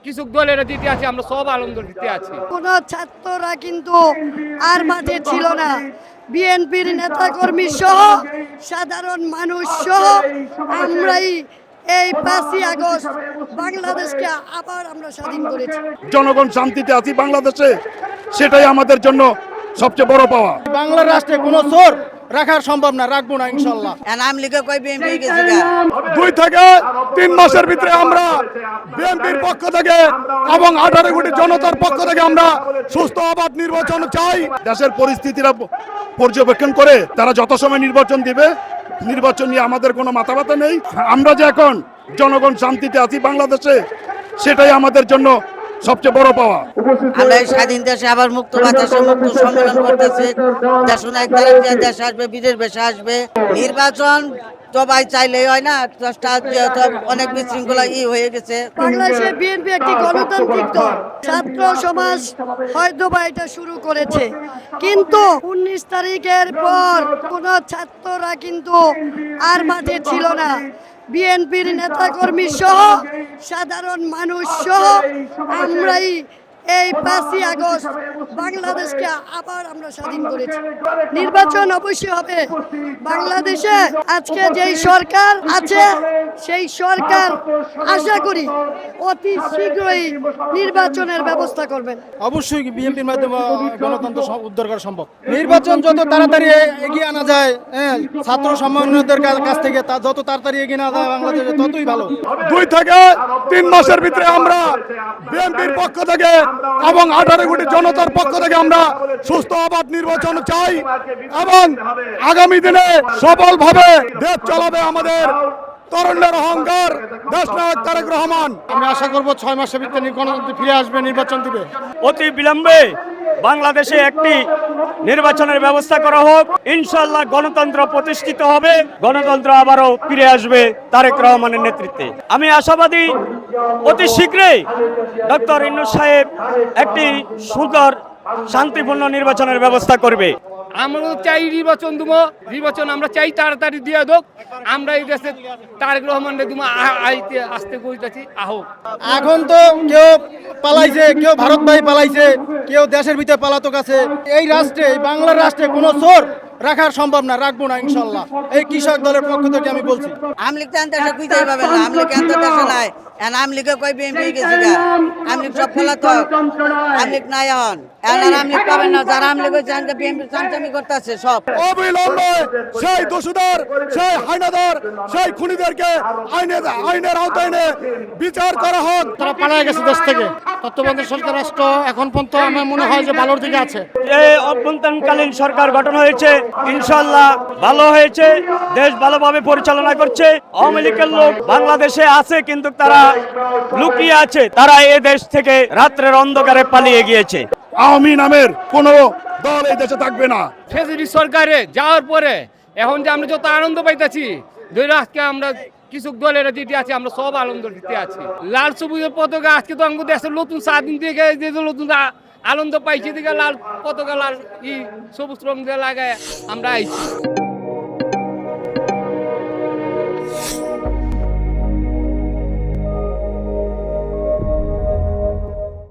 কিছু দলের দিতে আছি, আমরা সব আনন্দ দিতে আছি। কোন ছাত্ররা কিন্তু আর মাঝে ছিল না। বিএনপির নেতাকর্মী সহ সাধারণ মানুষ সহ আমরাই এই 5ই আগস্ট বাংলাদেশকে আবার আমরা স্বাধীন করেছি। জনগণ শান্তিতে আছি বাংলাদেশে, সেটাই আমাদের জন্য সবচেয়ে বড় পাওয়া। বাংলা রাষ্ট্রে কোনো চোর রাখার সম্ভব না, রাখবো না ইনশাল্লাহ। নাম লিখে কই বিএনপি গেছে গা 2 থেকে 3 মাসের ভিতরে আমরা বিএনপির পক্ষ থেকে এবং 18 কোটি জনতার পক্ষ থেকে আমরা সুস্থ অবাধ নির্বাচন চাই। দেশের পরিস্থিতিরা পর্যবেক্ষণ করে তারা যত সময় নির্বাচন দিবে, নির্বাচন নিয়ে আমাদের কোনো মাথা ব্যথা নেই। আমরা যে এখন জনগণ শান্তিতে আছি বাংলাদেশে, সেটাই আমাদের জন্য সবচেয়ে বড় পাওয়া। আমরা এই স্বাধীন দেশে আবার মুক্ত বাতাসে মুক্ত সম্মেলন করতেছি। দেশ দেশ আসবে, বিদেশ দেশে আসবে। নির্বাচন সবাই চাইলেই হয় না, অনেক বিশৃঙ্খলা হয়ে গেছে। বাংলাদেশে বিএনপি একটি গণতান্ত্রিক দল। ছাত্র সমাজ হয়তো বা এটা শুরু করেছে, কিন্তু 19 তারিখের পর কোন ছাত্ররা কিন্তু আর মাঝে ছিল না। বিএনপির নেতাকর্মী সহ সাধারণ মানুষ সহ আমরাই এই 5ই আগস্ট বাংলাদেশকে আবার আমরা স্বাধীন করেছি। নির্বাচন অবশ্যই হবে। বাংলাদেশে আজকে যেই সরকার আছে, সেই সরকার আশা করি অতি শীঘ্রই নির্বাচনের ব্যবস্থা করবেন। অবশ্যই বিএনপির মাধ্যমে গণতন্ত্র উদ্ধার করা সম্ভব। নির্বাচন যত তাড়াতাড়ি এগিয়ে আনা যায়, ছাত্র সমন্বয়কদের কাছ থেকে যত তাড়াতাড়ি এগিয়ে আনা যায় বাংলাদেশে ততই ভালো। 2 থেকে 3 মাসের ভিতরে আমরা বিএনপির পক্ষ থেকে এবং 18 কোটি জনতার পক্ষ থেকে আমরা সুস্থ অবাধ নির্বাচন চাই এবং আগামী দিনে সফলভাবে দেশ চালাবে আমাদের তরুণের অহংকার দেশনায়ক তারেক রহমান। আমরা আশা করব 6 মাসের ভিতরে গণতন্ত্র ফিরে আসবে, নির্বাচন দিবে। অতি বিলম্বে বাংলাদেশে একটি নির্বাচনের ব্যবস্থা করা হোক। ইনশাআল্লাহ গণতন্ত্র প্রতিষ্ঠিত হবে, গণতন্ত্র আবারও ফিরে আসবে তারেক রহমানের নেতৃত্বে। আমি আশাবাদী অতি শীঘ্রই ডক্টর ইউনূস সাহেব একটি সুন্দর শান্তিপূর্ণ নির্বাচনের ব্যবস্থা করবে। আমরা চাই নির্বাচন দেবো, নির্বাচন আমরা চাই তাড়াতাড়ি দিয়ে দোক। আমরা এই দেশে তারেক রহমানের দেবো আইতে আসতে কইতাছি আহো। এখন তো কেউ পালাইছে, কেউ ভারত ভাই পালাইছে, কেউ দেশের ভিতরে পালাতক আছে। এই রাষ্ট্রে, এই বাংলার রাষ্ট্রে কোনো চোর রাখার সম্ভব না, রাখবো না ইনশাল্লাহ। এই কৃষক দলের পক্ষ থেকে আমি বলছি। আমলিক তো দেশে কুইতেই পাবেন না, আমলিক এত দেশে নাই। নাম লিখে কই বিএনপি গেছে গা আমলিক সব পলাতক, আমলিক নাই এখন। আমলিক পাবেন না, যারা আমলিক হয়েছে বিএনপি চামচামি করতেছে সব। অবিলম্বে সেই দোষীদের, সেই হাইনাদার, সেই খুনিদেরকে আইনের আওতায় এনে বিচার করা হোক। তারা পালিয়ে গেছে দেশ থেকে। তত্ত্বাবধায়ক সরকার রাষ্ট্র এখন পর্যন্ত আমার মনে হয় যে ভালোর দিকে আছে। এই অভ্যন্তরীণকালীন সরকার গঠন হয়েছে, ইনশাআল্লাহ ভালো হয়েছে, দেশ ভালোভাবে পরিচালনা করছে। আওয়ামী লীগের লোক বাংলাদেশে আছে, কিন্তু তারা লুকিয়ে আছে, তারা এই দেশ থেকে রাত্রের অন্ধকারে পালিয়ে গিয়েছে। আওয়ামী নামের কোনো দল এই দেশে থাকবে না। ফেসিলিটি সরকারে যাওয়ার পরে এখন যে আমরা যত আনন্দ পাইতেছি, ধরে আজকে আমরা কিছু দলের দিতে আছি, আমরা সব আনন্দ দিতে আছি। লাল সবুজের পতাকা আজকে তো আমাদের দেশের নতুন স্বাধীন থেকে যে নতুন আনন্দ পাইছি দিকে লাল পতাকা, লাল সবুজ রং দিয়ে লাগায় আমরা আইছি।